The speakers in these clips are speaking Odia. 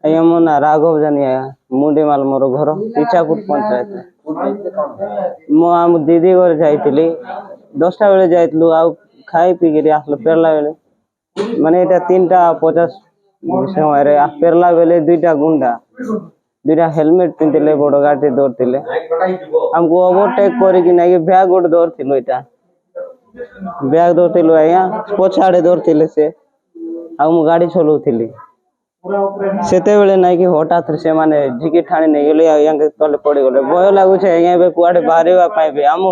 ଆଜ୍ଞା ମୋ ନା ରାଘବ ଜାନି ଆଜ୍ଞା ମୁଣ୍ଡିମାଲ ମୋର ଘର ଇଚ୍ଛାପୁର ପଞ୍ଚାୟତ। ମୁଁ ଆମ ଦିଦି ଘରେ ଯାଇଥିଲି 10ଟା ବେଳେ ଯାଇଥିଲୁ ଆଉ ଖାଇ ପିଇକିରି ଆସିଲୁ ଫେରିଲା ବେଳେ ମାନେ ଏଇଟା 3ଟା 50 ସମୟରେ ଫେରିଲା ବେଳେ ଦୁଇଟା ହେଲମେଟ ପିନ୍ଧିଲେ ବଡ ଗାଡି ଧରିଥିଲେ ଆମକୁ ଓଭରଟେକ୍ କରିକି ନାଇକି ବ୍ୟାଗ ଗୋଟେ ଧରିଥିଲୁ ଏଇଟା ବ୍ୟାଗ ଧରିଥିଲୁ ଆଜ୍ଞା ପଛଆଡେ ଧରିଥିଲେ ସେ ଆଉ ମୁଁ ଗାଡି ଚଲଉଥିଲି ସେତେବେଳେ ନାଇକି ହଠାତ୍ ସେମାନେ ଝିକି ଠାଣି ନେଇଗଲେ ଆଜ୍ଞା ତଳେ ପଡିଗଲେ ଭୟ ଲାଗୁଛି ଆଜ୍ଞା ଏବେ କୁଆଡେ ବାହାରିବା ପାଇଁ ବି ଆମ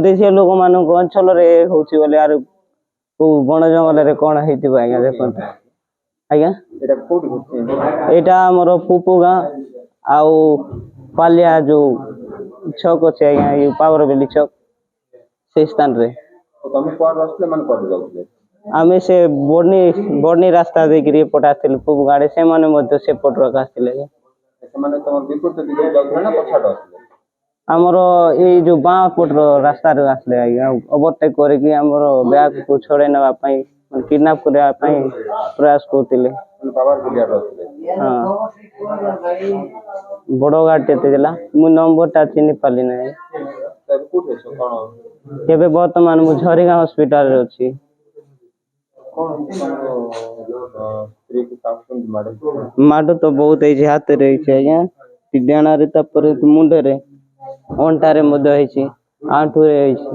ଦେଶୀୟ ଲୋକମାନଙ୍କ ଅଞ୍ଚଳରେ ହଉଛି ବୋଲି ଆରୁ କୋଉ ବଣ ଜଙ୍ଗଲରେ କଣ ହେଇଥିବ ଆଜ୍ଞା ଦେଖନ୍ତୁ ଆଜ୍ଞା ଏଇଟା ଆମର ପୁପୁ ଗାଁ ଆଉ ପାଲିଆ ଯୋଉ ଛକ ଅଛି ଆଜ୍ଞା ଏଇ ପାବର ବେଲି ଛକ ସେଇ ସ୍ଥାନରେ ଆମେ ସେ ବଡନୀ ରାସ୍ତା ଦେଇକିରି ଏପଟେ ଆସିଥିଲୁ ପୁପୁ ଗାଁରେ ସେମାନେ ମଧ୍ୟ ସେପଟରୁ ଆସିଥିଲେ ଆମର ଏଇ ଯୋଉ ବାଁ ପଟର ରାସ୍ତାରୁ ଆସିଲେ ଆଜ୍ଞା ଓଭରଟେକ୍ କରିକି ଆମର ବ୍ୟାଗକୁ ଛଡେଇ ନେବା ପାଇଁ କିଡନାପ କରିବା ପାଇଁ ପ୍ରୟାସ କରୁଥିଲେ ହଁ ବଡ ଗାଡିଟେ ଥିଲା ମୁଁ ନମ୍ବରଟା ଚିହ୍ନି ପାରିଲି ନାହିଁ ଏବେ ବର୍ତ୍ତମାନ ମୁଁ ଝରିଗାଁ ହସ୍ପିଟାଲରେ ଅଛି ମାଡ ତ ବହୁତ ହେଇଛି ହାତରେ ହେଇଛି ଆଜ୍ଞା ଡାଣରେ ତାପରେ ମୁଣ୍ଡରେ ଅଣ୍ଟାରେ ମଧ୍ୟ ହେଇଛି ଆଣ୍ଠୁରେ ହେଇଛି